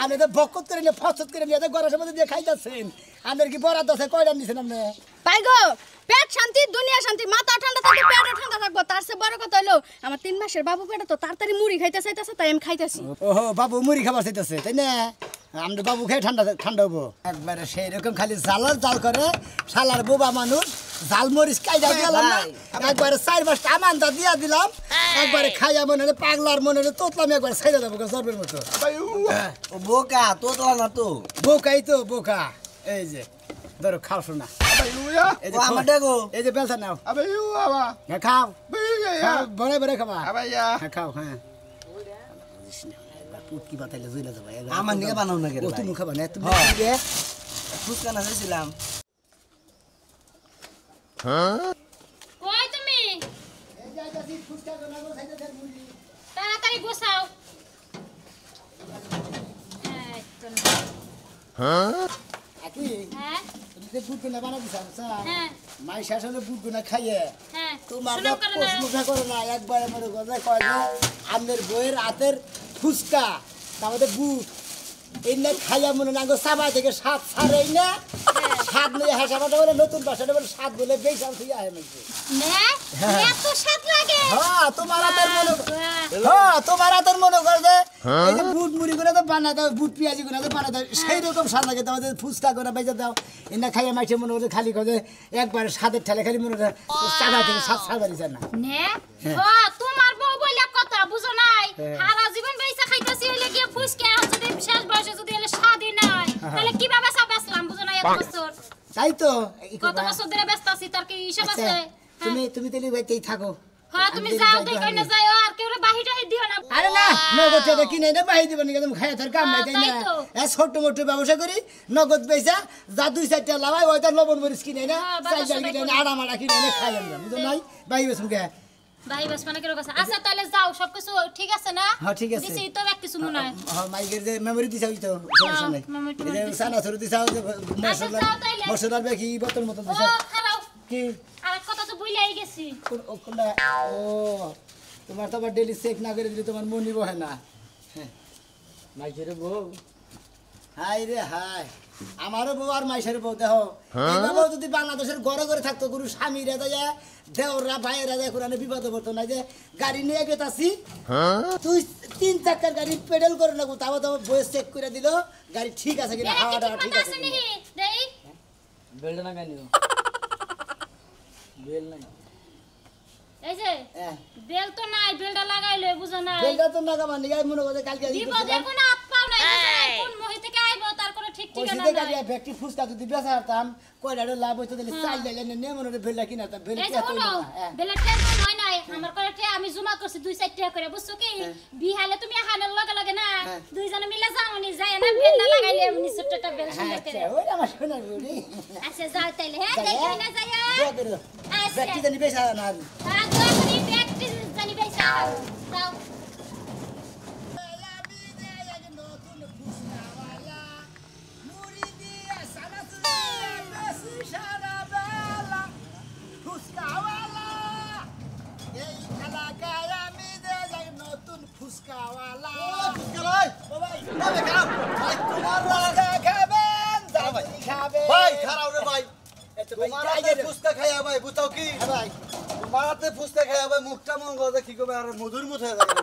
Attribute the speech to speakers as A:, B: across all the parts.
A: আপনি তো বকত করে নিয়ে ফসত করে নিয়ে গরমের মধ্যে দিয়ে খাইতেছেন আপনার কি বরাদ্দ আছে কয়টা নিছেন আপনি
B: ভাই গো পেট শান্তি দুনিয়া শান্তি মাথা ঠান্ডা থাকবে পেট ঠান্ডা থাকবো তার চেয়ে বড় কথা হলো আমার 3 মাসের বাবু পেটে তো তাড়াতাড়ি মুড়ি খাইতে চাইতেছে তাই আমি খাইতেছি
A: ওহো বাবু মুড়ি খাবার চাইতেছে তাই না আমরা বাবু খেয়ে ঠান্ডা ঠান্ডা হবো একবারে সেই রকম খালি জালার জাল করে শালার বোবা মানুষ জাল মরিচ কাইজা দিলাম না একবারে 4-5টা আমানটা দিয়া দিলাম একবারে খাইয়া মনে হলে পাগলার মনে হলে তোতলাম একবারে ছাইড়া দেবো জর্বের মতো
C: ও বোকা তোতলা না তো
A: বোকাই তো বোকা এই যে ধরো খাও শোনা এই যে
C: আমার দেখো
A: এই যে বেলসা নাও হ্যাঁ খাও বড়ে বড়ে খাবা হ্যাঁ খাও হ্যাঁ পুটকি বাতাইলে জইলা যাবা
C: আমার নিকে বানাও না
A: ও তুমি খাবা না তুমি
C: ফুচকা না চাইছিলাম
D: কই তুমি
A: এই যে আইতাছি ফুচকা বানাবো খাইতে মুড়ি
D: তাড়াতাড়ি গোছাও
A: আকি
D: হ্যাঁ
A: তুমি যে বুট গুনা বানা দিছ স্যার
D: হ্যাঁ
A: মাই শাসনে বুট গুনা খাইয়ে
D: হ্যাঁ
A: তোমার
D: শোনো করে না
A: প্রশ্নটা করো না একবারে মনে কথা কয় না আমাদের বইয়ের হাতের ফুচকা আমাদের বুট এই না খাইয়া মনে না গো সাবা থেকে স্বাদ ছাড়ে না স্বাদ নিয়ে হাসাবাটা বলে নতুন ভাষাটা বলে স্বাদ বলে বেশ আর তুই আয় নাকি
D: নে এত স্বাদ লাগে
A: হ্যাঁ তোমার হাতের মনে হ্যাঁ তোমার হাতের মনে করে যে এই যে বুট মুড়ি করে তো বানা দাও বুট পেঁয়াজি করে তো বানা দাও সেই রকম স্বাদ লাগে তোমাদের ফুচকা করে বেজে দাও এনে খাইয়া মাইছে মনে করে খালি করে একবার স্বাদের ঠেলে খালি মনে করে চাবা থেকে স্বাদ ছাড়বারই যায় না
D: নে ও তোমার বউ বলে কথা বুঝো নাই সারা জীবন বেইসা খাইতাছি হইলে কি ফুসকে যদি শেষ বয়সে যদি হলে স্বাদই নাই তাহলে কিভাবে সব বেচলাম বুঝো না এত বছর
A: তাই তো
D: কত বছর ধরে ব্যস্ত আছি তার কি হিসাব আছে
A: তুমি তেলি বাইতেই থাকো
D: হ্যাঁ তুমি যাও দেখো না যাও আর কেউ বাহিটা দিও না
A: আরে না নগদ টাকা কিনে না বাহি দিবেন কেন খায় তার কাম নাই তাই না ছোট মোটো ব্যবসা করি নগদ পয়সা যা 2-4টা লাভাই ওই তার লবণ মরিচ কিনে না চাল কিনে না আড়া মাড়া কিনে না খাই আমরা বুঝো নাই বাহি বেসুন কে
D: ভাই বাস মানে কি রকম আচ্ছা তাহলে যাও সবকিছু ঠিক আছে না
A: হ্যাঁ ঠিক আছে
D: দিছি তো এক কিছু মনে হয়
A: হ্যাঁ মাইকের যে মেমরি দিছাও তো সমস্যা নাই এই যে সানা ধরে দিছাও মশলা মশলার বেশি বোতল মতো
D: ও
A: দিছাও
D: খারাও
A: কি
D: আর কথা তো ভুলাই গেছি
A: কোনটা ও তোমার তো আবার ডেলি চেক না করে দিলে তোমার মন নিব হয় না মাইকের বউ হাই রে হাই আমারও বউ আর মাইশের বউ দেখো এইভাবে যদি বাংলাদেশের ঘরে ঘরে থাকতো কোনো স্বামী রে যায় দেওরা ভাইয়েরা যায় কোরআনে বিপদে পড়তো না যে গাড়ি নিয়ে গেতাছি তুই 3 চাকার গাড়ি পেডেল করে না তাও তো বয়স চেক করে দিল গাড়ি ঠিক আছে কিনা হাওয়াটা ঠিক আছে
D: নাকি দেই
C: বেলটা না গানি বেল নাই
D: এই যে বেল তো নাই বেলটা লাগাইলে বুঝো না
A: বেলটা তো নাগামান নিগাই মনে করে কালকে
D: বিপদে কোনো হাত পাও নাই কোন মহি থেকে আইবো তার কোনো ঠিক ঠিকানা
A: ওইদিকে
D: নাই
A: গাড়ি ফ্যাক্টরি ফুসকা যদি বেচা হতাম কয়টা লাভ হইতো তাহলে চাল দিলে নে মনে করে বেলটা কিনা তা বেল
D: এই
A: কি
D: যে
A: এত
D: হলো
A: না
D: বেলের টাইম হয় নাই আমার করে আমি জমা করছি 2-4 টাকা করে বুঝছো কি বিহালে তুমি হানের লগে লগে না দুইজনে মিলে যাওনি যায় না বেলটা লাগাইলে এমনি ছোটটা বেল সুন্দর করে
A: ওই আমার সোনার বুড়ি
D: আচ্ছা যাও তাইলে হ্যাঁ দেখি না যাইয়া আচ্ছা
A: ফ্যাক্টরি জানি বেচা না
D: আর তো আপনি প্র্যাকটিস জানি বেশা যাও
C: ভাই খারাপ রে ভাই তোমার হাতে ফুচকা খাইয়া ভাই বুঝাও কি
A: ভাই
C: তোমার হাতে ফুচকা খাইয়া ভাই মুখটা মন গজা কি করবে আর মধুর মতো হয়ে যাবে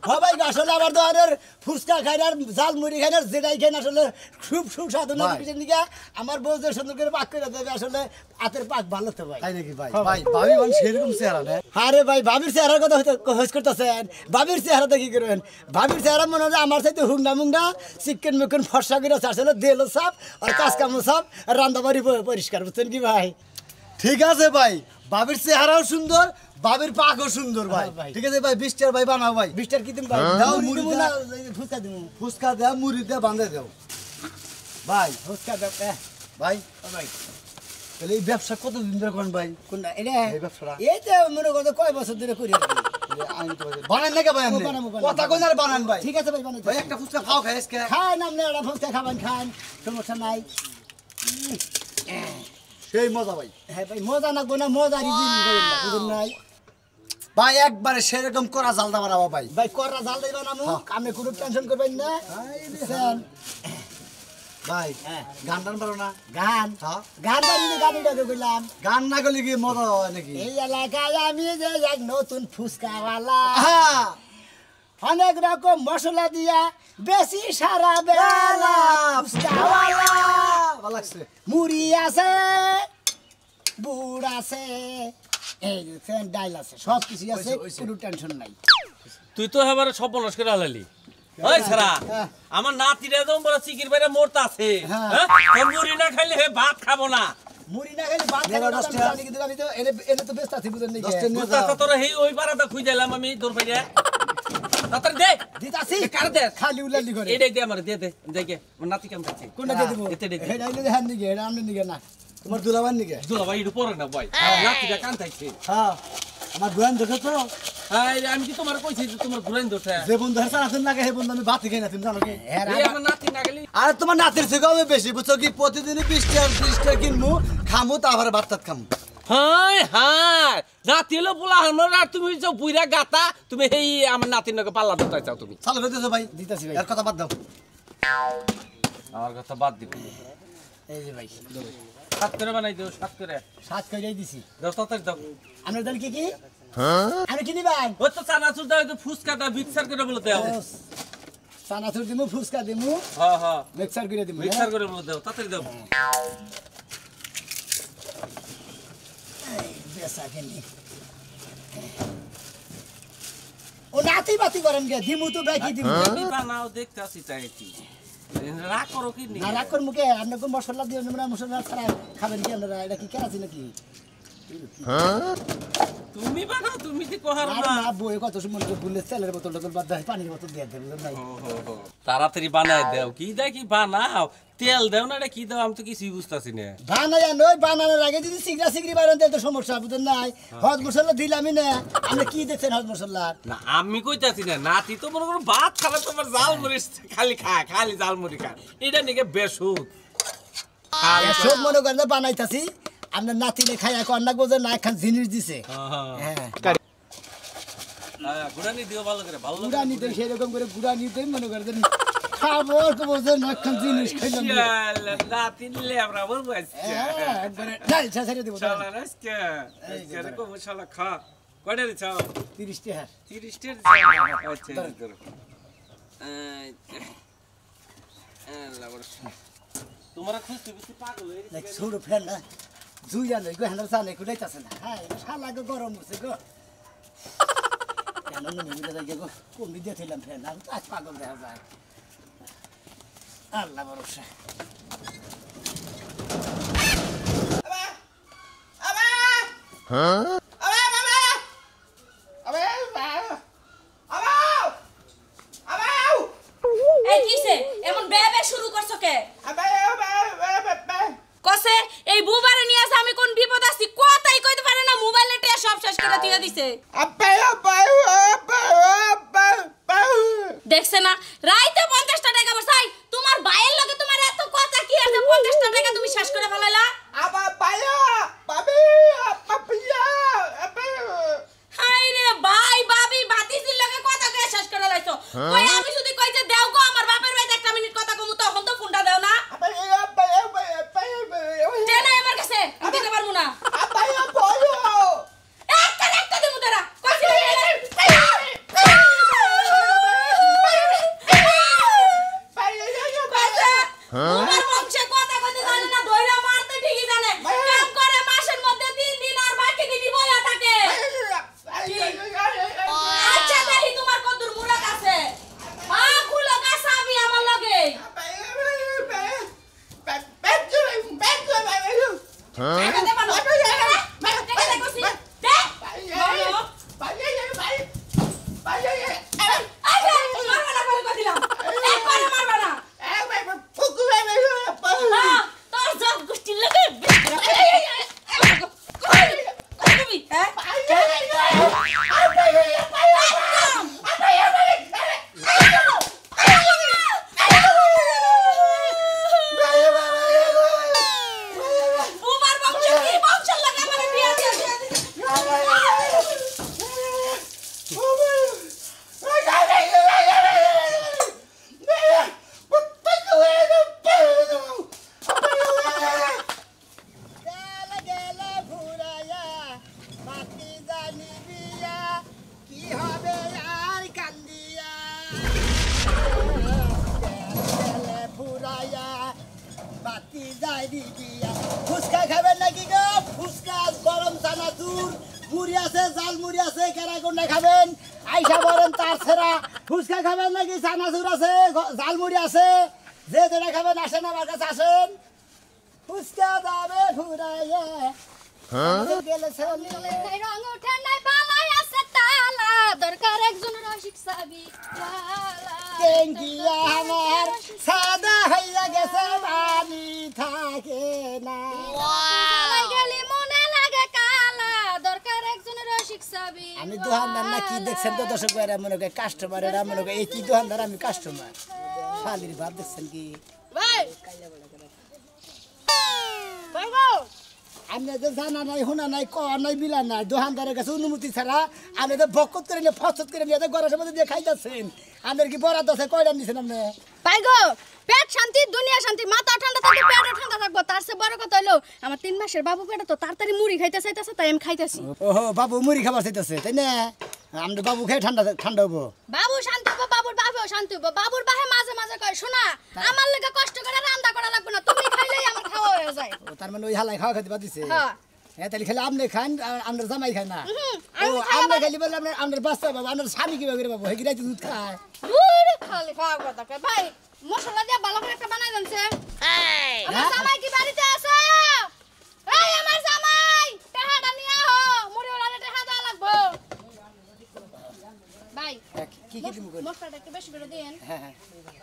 C: ভাই
A: ভাই আসলে আমার দোকানের ফুচকা খাই আর জাল মুড়ি খাই আর যেটাই খাই আসলে খুব সুস্বাদু না দিকে আমার বউ যে সুন্দর করে পাক করে দেবে আসলে হাতের পাক ভালো তো ভাই
C: তাই নাকি ভাই ভাই ভাবি মানে সেরকম চেহারা না
A: আরে ভাই ভাবির চেহারার কথা হইস করতেছেন ভাবির চেহারাতে কি করবেন ভাবির চেহারা মনে হয় আমার সাথে হুংনা মুংনা চিকেন মুকেন ফর্সা করে আসলে দেলো সাপ আর কাজ কামো সাপ আর রান্দাবাড়ি পরিষ্কার বুঝছেন কি ভাই
C: ঠিক আছে ভাই ভাবির চেহারাও সুন্দর ভাবির পাকও সুন্দর ভাই ঠিক আছে ভাই 20 টাকা ভাই বানাও ভাই
A: 20 টাকা কি তুমি ভাই
C: দাও
A: মুড়ি
C: মুড়ি
A: না
C: দাও।
A: ফুচকা দিমু
C: ফুচকা দেও মুড়ি দেও বাঁধে দেও ভাই
A: ফুচকা দাও
C: ভাই
A: ভাই
C: তাহলে এই ব্যবসা কতদিন ধরে করেন ভাই
A: কোনটা এটা
C: এই ব্যবসাটা
A: এই তো মনে করো কয় বছর ধরে করি আর কি
C: আমি তো বানান না কে ভাই আপনি
A: বানাবো।
C: কথা কই না বানান ভাই
A: ঠিক আছে ভাই বানাই
C: ভাই একটা ফুচকা খাও খাই আজকে
A: খান আপনি একটা ফুচকা খাবেন খান সমস্যা নাই
C: সেই মজা ভাই
A: হ্যাঁ ভাই মজা না গোনা মজা রিজিন বুঝুন নাই
C: ভাই একবারে সেরকম করা জালদা বানাবো ভাই।
A: ভাই কররা জাল দিবা নামু আপনি কোনো টেনশন করবেন না বুঝছেন?
C: ভাই
A: হ্যাঁ।
C: গান টান পারো না?
A: গান
C: হ্যাঁ।
A: গান বাড়িতে গাড়িটা কইলাম
C: গান না করলে কি মজা হয় নাকি?
A: এই এলাকায় আমি যে এক নতুন ফুচকাওয়ালা
C: হ্যাঁ।
A: অনেক রকম মশলা দিয়া বেশি সারা বেলা ফুচকাওয়ালা
C: ভালো লাগছে।
A: মুড়ি আছে বুড় আছে এই যে ডাইল আছে সব কিছু আছে কোনো টেনশন নাই
E: তুই তো এবারে সব বনস করে আলালি ওই ছাড়া
A: হ্যাঁ।
E: আমার নাতিরা যেমন বড় চিকির বাইরে মরতে আছে
A: হ্যাঁ।
E: হ্যাঁ মুড়ি না খাইলে হে ভাত খাবো না
A: মুড়ি না খেলে ভাত
C: নেবা
A: খাবো না,
C: দশটা।
A: আমি জানি কিন্তু আমি তো এনে তো ব্যস্ত আছি বুঝেন নাকি
C: দশটা নিয়ে
E: বুঝতে
C: যাও।
E: তোরা হেই ওই পাড়াটা খুঁজে এলাম আমি তোর বাইরে তাড়াতাড়ি দে
A: দিতাছি
E: কার দে
A: খালি উলালি করে
E: এটাই দে আমার দে দে দেখে আমার নাতি কেমন খাচ্ছে
A: কোনটা দিয়ে দিব
E: এতে দে দে।
A: এটা হইলে দেখান নিকে এটা আমনে নিকে না
C: তোমার দুলাবার নিকে?
E: দুলা ভাই একটু পরে না ভাই নাতিটা কান থাকছে
C: হ্যাঁ। আমার দুয়ান দেখো তো,
E: হ্যাঁ আমি কি তোমার কইছি যে তোমার ঘুরাইন দোষে
C: যে বন্ধু হার সারাদিন লাগে সেই বন্ধু আমি ভাত খাই না, তুমি জানো কি?
E: এই আমার নাতি না গেলি
C: আর তোমার নাতির থেকে আমি বেশি বুঝছো কি, প্রতিদিনই 20 টাকা কিনবো, খামু তারপরে ভাত টাত খামু।
E: হাই হাই নাতি হলো পোলা হানোর আর তুমি যে বুইরা গাতা তুমি এই আমার নাতির নাকি পাল্লা ধরতে চাও তুমি
C: চালু হইতেছো ভাই?
A: দিতাছি ভাই
C: এর কথা বাদ দাও।
E: আমার কথা বাদ দিবি
A: এই যে ভাই
E: সাত করে বানাই দিও সাত করে
A: সাত কইরাই দিছি
E: দাও তাড়াতাড়ি দাও
A: আপনার দল কি কি আমি কি নিবেন
E: ওই তো চানাচুর দাও একটু ফুচকাটা মিক্সার করে বলে দাও
A: চানাচুর দিমু ফুচকা দিমু
E: হ্যাঁ হ্যাঁ
A: মিক্সার করে দিমু
E: মিক্সার করে বলে দাও তাড়াতাড়ি দাও
A: বেসা কেনি ও নাতি বাতি করেন গে দিমু তো বাকি দিমু
E: আমি বানাও দেখতে আসি তাই কি রাগ করো কি নি
A: না রাখুন মুখে আপনি কোন মশলা দিয়ে আমরা মশলা ছাড়া খাবেন কি আপনারা এটা কি কেরাছি নাকি
E: তুমি বানাও তুমি কি কহার
A: আর
E: না
A: না বই কত সময় ভুলে তেলের বোতল টোতল বাদ দেয় পানির বোতল দিয়ে দেবেন নাই
E: তাড়াতাড়ি বানাই দাও কি দেয় কি বানাও তেল দাও না এটা কি দাও আমি তো কিছুই বুঝতাছি না
A: বানাই নই বানানোর আগে যদি সিগরা সিগরি বানান তাহলে তো সমস্যা বুঝেন নাই হজ মশলা দিলামই না আপনি কি দেখছেন হজ মশলা
E: না আমি কইতাছি না নাতি তো মনে করো ভাত খাবে তোমার জাল মরিচ খালি খায় খালি জাল মরি খায় এটা নিকে বেসুদ
A: সব মনে করেন যে বানাইতাছি আপনার নাতিনে খাই এখন না বোঝে না একখান জিনিস দিছে হ্যাঁ
E: গুড়ানি দিও ভালো করে ভালো
A: গুড়া নিতে সেরকম করে গুড়া নিতে মনে করেন খাবো বোঝে না একখান জিনিস খাইলাম
E: নাতি নিলে আমরা বলবো
A: হ্যাঁ, একবারে ডাল ছেড়ে দেবো
E: শালা আজকে আজকে কো শালা খা কয়টা রে চাও
A: 30 টাকা
E: 30 টের আচ্ছা ধরো তোমরা খুব বেশি পাগল হয়ে
A: দেখ ছোট ফ্যান না জুই জানে গো হ্যান্ডাল চালে কুড়াইতাছে না হ্যাঁ শালা গো গরম হচ্ছে গো কেন না মিলে যাই গো কমবি দিয়ে দিলাম ফ্যান আর আজ পাগল দেখা যায় আল্লাহ ভরসা
F: এই কিসে এমন বেবে শুরু করছো কে কসে এই বুবারে নিয়ে আসে আমি কোন বিপদ আছি কথাই কইতে পারে না মোবাইলে টে সব শেষ করে দিয়ে দিছে দেখছ না রাইতে 50 টাকা বসাই তোমার ভাইয়ের লগে তোমার এত কথা কি আছে 50 টাকা তুমি শেষ করে ফেলাইলা হাই রে ভাই ভাবি ভাতিজির লগে কথা কয়ে শেষ করে লাইছো কই আমি যদি কই যে দেও গো আমার বাপের ভাই 1 মিনিট কথা কমু তখন তো ফোনটা দাও না টেনা আমার কাছে আমি দিতে পারমু না একটা দিমু তারা কইছি তোমার বংশে কথা কইতে জানে না দইরা মারতে ঠিকই জানে কাম করে মাসের মধ্যে 3 দিন আর বাকি দিনই বইয়া থাকে আচ্ছা দেখি তোমার কতদূর মুরাদ আছে খুলো কাসাবি আমার লগে দেখাতে পারো দেখাতে কইছি দেখ মারবা না করে দিলাম একবারে মারবা না
A: বাতি যাই দিয়া ফুচকা খাবেন নাকি গো ফুচকা গরম চানাচুর মুড়ি আছে জাল মুড়ি আছে কেরাগুন্ডা খাবেন আইসা বলেন তার ছেড়া ফুচকা খাবেন নাকি চানাচুর আছে জাল মুড়ি আছে যে যেটা খাবেন আসেন আমার কাছে আসেন ফুচকা দাবে ফুরাইয়া গেলে ছেলে
B: রং ওঠে নাই বালাই আছে তালা দরকার একজন রসিক সাবি
A: টেঙ্গিয়া আমার সাদা হইয়া গেছে বাড়ি থাকে না
B: গেলি মনে লাগে কালা দরকার একজন রসিক সাবি
A: আমি দোকানদার না কি দেখছেন তো দর্শক ভাইরা মনে করে কাস্টমারেরা মনে করে এই কি দোকানদার আমি কাস্টমার শালির ভাব দেখছেন কি
B: ভাই ভাই গো
A: আমরা তো জানা নাই শোনা নাই কওয়া নাই বিলা নাই দোকানদারের কাছে অনুমতি ছাড়া আপনি তো বকত করে নিয়ে ফসত করে নিয়ে গড়ার মধ্যে দিয়ে খাইতেছেন আপনার কি বরাদ আছে কয়টা নিছেন আপনি
B: ভাই গো পেট শান্তি দুনিয়া শান্তি মাথা ঠান্ডা থাকবে পেটও ঠান্ডা থাকবো তার চেয়ে বড় কথা হলো আমার 3 মাসের বাবু পেটে তো তাড়াতাড়ি মুড়ি খাইতে চাইতেছে তাই আমি খাইতেছি
A: ওহো বাবু মুড়ি খাবার চাইতেছে তাই না আমরা বাবু খেয়ে ঠান্ডা ঠান্ডা হবো
B: বাবু শান্তি হবো বাবুর বাপেও শান্তি হবো বাবুর বাহে মাঝে মাঝে কয় শোনা আমার লেগে কষ্ট করে রান্না করা লাগবে না তুমি খাইলেই আমার খাওয়া হয়ে যায়
A: ও তার মানে ওই হালাই খাওয়া খাইতে পারতেছে
B: হ্যাঁ
A: হ্যাঁ তাহলে খালি আপনি খান আর আপনার জামাই খায় না ও
B: আমি খাই
A: আপনি খালি বললে আপনার বাচ্চা বাবু আপনার স্বামী কি বাবু বাবু হেগিরাই দুধ খায়
B: দূর খালি খাওয়া কথা কয় ভাই মশলা দিয়ে ভালো করে একটা বানাই দেনছে আমার জামাই কি বাড়িতে আছে এই আমার জামাই টাকাটা নিয়ে আহো মুড়ি ওলারে টাকা দেওয়া লাগবে ভাই
A: কি কি তুমি করেন
B: মশলাটা একটু বেশি করে দেন
A: হ্যাঁ হ্যাঁ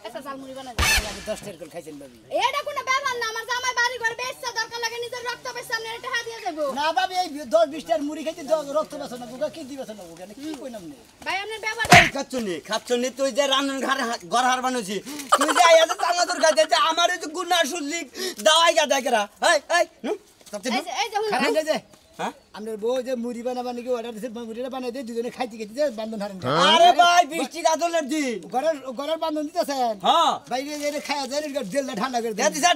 B: একটা জাল মুড়ি বানাই দেন
A: আমি 10 টাকা করে খাইছেন বাবু
B: এটা কোনো ব্যাপার না আমার জামাই বাড়ি ঘর বেচছে দরকার লাগে নিজের রক্ত বেচছে আপনি এটা টাকা দিয়ে দেবো
A: না বাবু এই 10-20 টাকার মুড়ি খাইতে রক্ত বাসো না বুকা কি দিবাস না বুকা কি কই নাম নেই
B: ভাই আপনার ব্যাপার
C: খাচ্ছনি তুই যে রান্নার ঘর হার বানাইছি তুই যে আইয়া চাঙ্গা তোর গাইতে আমার এই গুনা শুনলি দাওয়াই গা দেখরা এই
B: এই যে হুন
A: খারাপ দে যে
C: হ্যাঁ
A: আমাদের বউ যে মুড়ি বানাবা নাকি অর্ডার দিছে মুড়িটা বানাই দে দুজনে খাইতে খেতে বান্ধন হারেন
C: আরে ভাই বৃষ্টি গাদলের দিন
A: ঘরের বান্ধন দিতেছেন
C: হ্যাঁ
A: বাইরে যে খায়া যায় দিলটা ঠান্ডা করে
C: দে
A: দেন
C: দিছা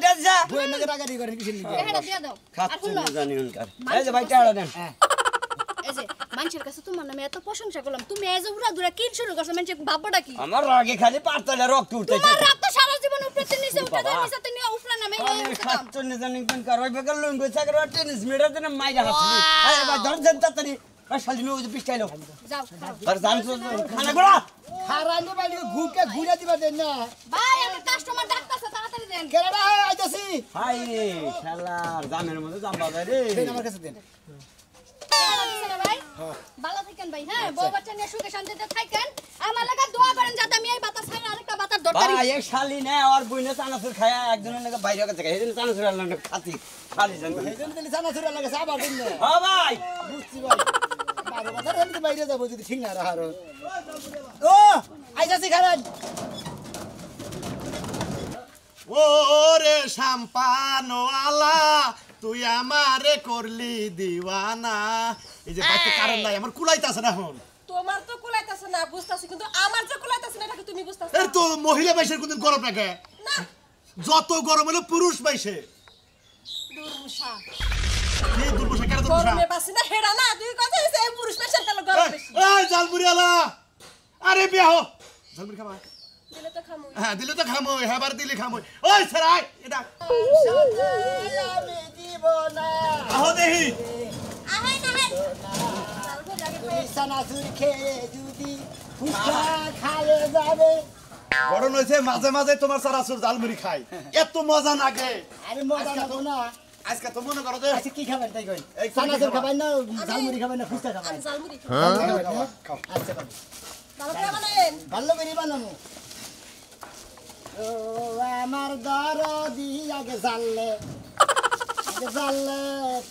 A: বউয়ের নাকি টাকারি করেন কিসের লিগে
B: টাকাটা দিয়ে দাও আর
C: খাচ্ছনি
B: শুনো
C: জানি উনকার এই যে ভাই টাড়া দেন
A: হ্যাঁ
B: এই যে মানুষের কাছে তোমার নামে এত প্রশংসা করলাম তুমি এই যে উড়া দুরা কি শুরু করছো মানুষের ভাবটা কি
C: আমার রাগে খালি পাতলা রক্ত উঠতেছে
B: তোমার রাত তো সারা জীবন উপরে নিচে উঠে যায় নিচে তুমি উপরে নামে এই
C: আমি
B: হচ্ছে কাম।
C: খাচ্ছনি জানি কোন কারই বেকার লং গই চাকর টেনিস মেডা দেন মাইরা হাসলি আরে ভাই ধর দেন তাড়াতাড়ি আর শালি নো পিস্টাইলো
B: যাও খাও।
C: আর জান তো খানা গোড়া
A: খারানি বাইরে ঘুরকে ঘুরে দিবা দেন না
B: ভাই আমার কাস্টমার ডাকতাছে তাড়াতাড়ি দেন
A: কেরাডা আইতাছি
C: হাই রে শালার জামের মধ্যে জাম বাজায় রে
A: দেন আমার কাছে দেন
B: টাকা দিছে না ভাই ভালো থাকেন ভাই হ্যাঁ বউ বাচ্চা নিয়ে সুখে শান্তিতে থাকেন আমার লাগা দোয়া করেন যাতে আমি এই বাতাস খাই আরেকটা বাতাস দরকারি
C: ভাই এই শালি না আর বইনে চানাচুর খায়া একজনের নাকি বাইরে কাছে খাই এই চানাচুর আনলাম খাতি শালি জান
A: এই জন্য তাহলে জানা চুরা লাগে সাবা দিন না
C: ও ভাই
A: বুঝছি ভাই বারো কথা এমনি বাইরে যাবো যদি ঠিক না রাহার ও আইতাছি খারান
G: ওরে শাম্পানো আলা তুই আমারে করলি দিওয়ানা এই যে বাইতে কারণ নাই আমার কুলাইতাছে না এখন
F: তোমার তো কুলাইতাছে না বুঝতাছি কিন্তু আমার যে কুলাইতাছে না এটা কি তুমি বুঝতাছ
G: এর তো মহিলা বাইশের কোনদিন গরম লাগে
F: না
G: যত গরম হলে পুরুষ বাইশে
F: দুর্মুষা
G: কি দুর্বসা কেন দুর্বসা
F: গরমে বাসি না হেডা না তুই কথা হইছে এই পুরুষ পেশার কালো গরম বেশি
G: এই জালমুড়ি আলা আরে বিয়া হো জালমুড়ি খাবা
F: দিলে তো খামু
G: হ্যাঁ দিলে তো খামো হেবার দিলে খামো ওই সরাই এটা
A: আমি দিব না
G: আহো দেহি
F: আহাই না হাই
A: চানাচুর খেয়ে যদি ফুচকা খায়ে যাবে
G: গরম হয়েছে মাঝে মাঝে তোমার চারাচুর জালমুড়ি খাই এত মজা লাগে
A: আরে মজা নেবো না
G: আজকে তো মনে করো যে
A: আচ্ছা কি খাবেন তাই কই
G: এই
A: চানাচুর খাবেন না ঝালমুড়ি খাবেন না ফুচকা খাবেন
F: জালমুড়ি
A: আচ্ছা বাবু
F: ভালো করে বানাইন
A: ভালো করে বানাবো ও আমার দরদি আগে জানলে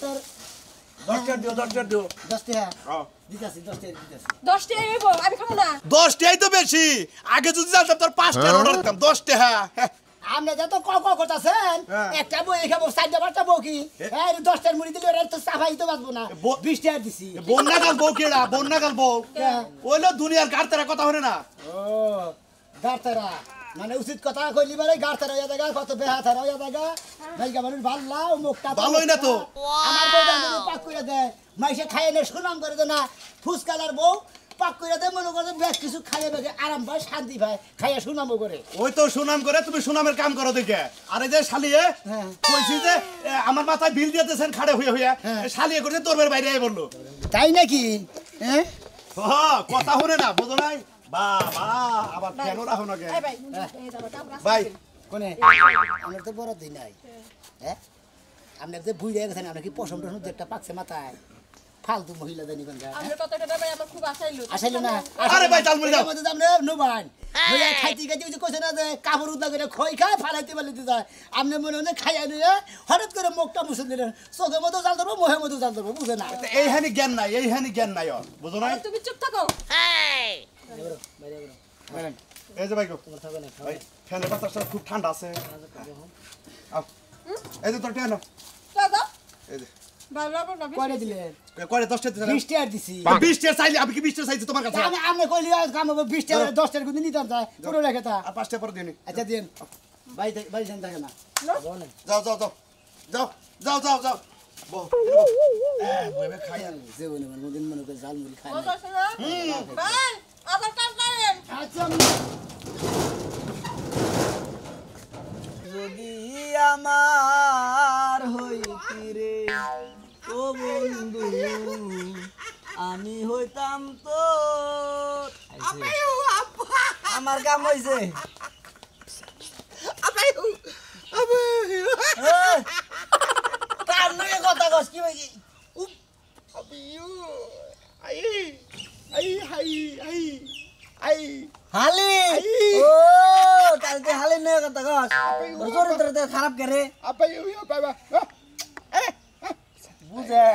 A: তোর
G: 10 টাকা দিও 10 টাকা দিও
A: 10 টাকা
G: হ্যাঁ
A: দিতাছি 10 টাকা দিতাছি
F: 10 টাকা হইব আমি খাবো না
G: 10 টাকাই তো বেশি আগে যদি জানতাম তোর 5 টাকা অর্ডার দিতাম 10 টাকা
A: আপনি যত করতেছেন
G: হ্যাঁ।
A: একটা বই খাবো 4টা বউ কি এই 10টার মুড়ি দিলে ওরা তো সাফাই তো বাঁচবো না 20 টাকা দিছি
G: বন্যা গাল বউ কেডা বন্যা গাল বউ
A: কে?
G: ওইলো দুনিয়ার গাড়তারা কথা হরে না
A: ও গারতারা মানে উচিত কথা কইলি বারে গারতারা হইয়া জায়গা কত বেহাতারা হইয়া জায়গা ভাইগা মানুষ ভাল্লা ও মুখটা
G: ভালোই না তো
A: আমার বউটা যদি পাক করে দেয় মাইসে খাইয়ে নে সুনাম করে দে না ফুসকালার বউ পাক করে দে মনে করে বেশ কিছু খাইয়ে বেগে আরাম পায় শান্তি পায় খাইয়া সুনামও করে
G: ওই তো সুনাম করে তুমি সুনামের কাম করো দেখে আরে যে শালিয়ে
A: হ্যাঁ।
G: কইছি যে আমার মাথায় বিল দিতেছেন খাড়ে হইয়া হইয়া শালিয়ে করছে তোর বাইরে আই বললো
A: তাই নাকি হ্যাঁ
G: কথা শুনে না বুঝো নাই বাবা আবার কেন রাখো না
B: এই ভাই এই যাবো
G: ভাই
A: কোনে আমার তো বড় দিন নাই হ্যাঁ আপনি যে বুঝে গেছেন আপনার কি পশম টসম একটা পাকছে মাথায় ফালতু মহিলা জানি কোন গায়
F: আমার কথাটা ভাই আমার খুব আশাইলো
A: আসলে না
G: আরে ভাই চালমুড়ি দাও
A: মধ্যে আপনি নোবান নইয়া খাইতে খাইতে কিছু কইছে না যে কাপড় উদা করে খই খায় ফালাইতে পালিতে যায় আপনি মনে মনে খাইয়া নিয়ে হঠাৎ করে মুখটা মুছে দিলেন চোখের মতো জাল ধরবো মোহের মতো জাল ধরবো বুঝে না
G: এইখানি জ্ঞান নাই এইখানি জ্ঞান নাই ওর বুঝো নাই
F: তুমি চুপ থাকো
G: এই যে ভাই গো ভাই ফ্যানের বাতাসটা খুব ঠান্ডা আছে আও এই যে তোর টেনো
F: দাদা
G: এই যে
F: ভালো না
A: কয়টা দিলেন
G: করে 10 টাকা দিলাম
A: 20 টাকা দিছি
G: 20 টাকা চাইলে আমি কি 20 টাকা চাইছি তোমার কাছে
A: আমি আপনি কইলি কাম হবে 20 টাকা 10 টাকা কিন্তু নিতাম তাই পুরো রেখে তা
G: আর 5 টাকা পরে দিনি
A: আচ্ছা দিন ভাই ভাই জান থাকে না
G: যাও যাও যাও যাও যাও যাও যাও বউ বইবে খাই আর
A: জীবনে মনে মনে করে জাল মুড়ি খাই
F: মজা শোনা ভাই আবার কাজ করেন
A: আচ্ছা
C: যদি আমার হইতি রে ও বন্ধু আমি হইতাম তো আমার কাম হইছে কার লগে কথা কস কি ভাই হালি ও কালকে হালি নিয়ে কথা কস তোর চরিত্র খারাপ করে বুঝে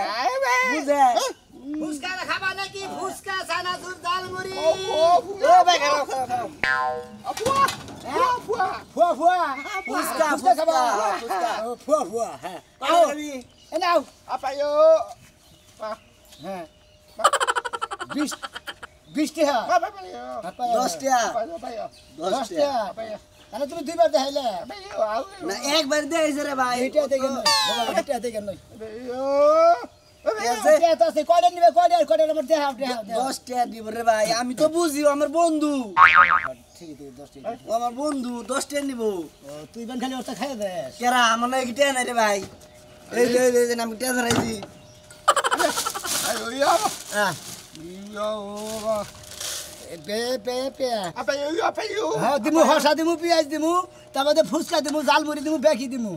C: বুঝে
A: ফুসকা খাবা নাকি ফুসকা ছানা দুধ জাল মুড়ি
C: ও ভাই খারাপ খারাপ
A: ফুয়া ফুয়া
C: ফুসকা
A: ফুসকা খাবা
C: ফুসকা
A: ফুয়া ফুয়া হ্যাঁ
C: আও
A: এ নাও হ্যাঁ 20 টাকা
C: 10 টাকা
A: 10 টাকা তাহলে তুমি দুইবার দেখাইলে
C: না একবার দেইছে রে ভাই
A: এটা দেখেন বাবা এটা দেখেন নই
C: আছে
A: এটা আছে কয়টা নিবে কয়টা আমার দেখাও
C: 10 টাকা দিব রে ভাই আমি তো বুঝি ও আমার বন্ধু
A: ঠিক আছে 10 টাকা
C: ও আমার বন্ধু 10 টাকা নিব
A: তুই বান খালি ওটা খাই দে
C: কেরা আমার না গিটা নাই রে ভাই এই যে আমি টা ধরাইছি
A: হ্যাঁ পে পে পে হ্যাঁ দিমু হসা দিমু পিঁয়াজ দিমু তারপরে ফুচকা দিমু জাল মুড়ি দিমু বেকি দিমু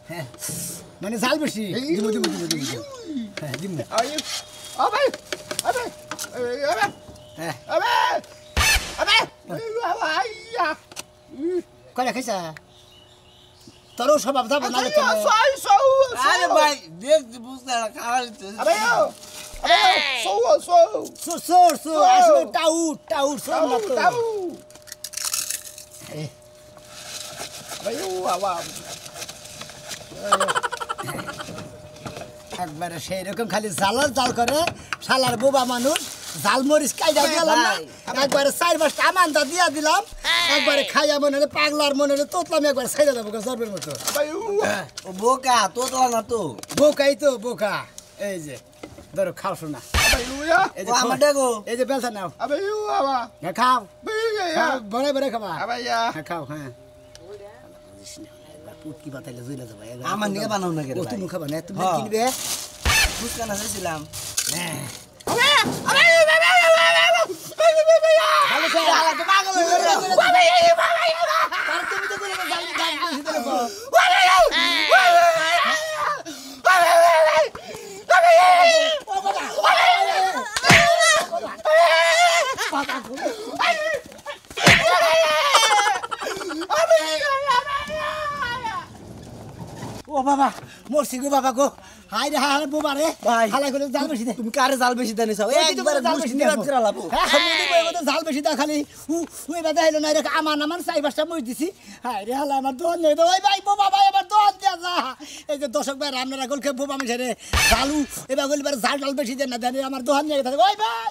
A: হ্যাঁ মানে জাল বেশি দিমু দিমু দিমু দিমু হ্যাঁ দিমু হ্যাঁ কয়টা খাইছা তোরও স্বভাব যাবে না
C: আরে ভাই দেখ বুঝতে খাওয়াইতে
A: সোর আসলে টাউট সোর না তো একবারে সেই রকম খালি জাল করে শালার বোবা মানুষ জাল মরিচ কাইডা দিলাম না একবারে 4-5টা আমানটা দিয়া দিলাম একবারে খাইয়া মনে হলে পাগলার মনে হলে তোতলাম একবার ছাইড়া দেবো জর্বের মতো
C: ও বোকা তোতলা না তো
A: বোকাই তো বোকা এই যে ধরো খাও শোনা এই যে
C: আমার দেখো
A: এই যে বেলসা নাও হ্যাঁ খাও বড় বড় খাবা হ্যাঁ খাও হ্যাঁ পুটকি বাতাইলে জুইলা যাবে
C: আমার নিয়ে বানাও না
A: ও তুমি খাবা না তুমি
C: হ্যাঁ।
A: কিনবে
C: ফুসকা না চাইছিলাম
A: ভালো খাও আলা তো পাগল হয়ে গেল আর তুমি তো করে জাল ও বাবা মরছি গো বাবা গো হাই রে হাই বাবা রে
C: ভাই।
A: হালাই করে জাল বেশি দে
C: তুমি কারে জাল বেশি দেনিস একবার মুষ্টি নিয়ে ফিরা লাবো
A: হ্যাঁ মুদি কই মতো জাল বেশি দা খালি উই বাদা হইলো না রে আমার 4-5টা মই দিছি হাই রে হালা আমার দোন নেই তো ওই ভাই বাবা ভাই আমার দোন দিয়া যা এই যে দর্শক ভাই রামনারা গলকে বাবা মিশে রে জালু এবার গলিবার জাল বেশি দেন না দেন আমার দোন নিয়ে থাকে ওই ভাই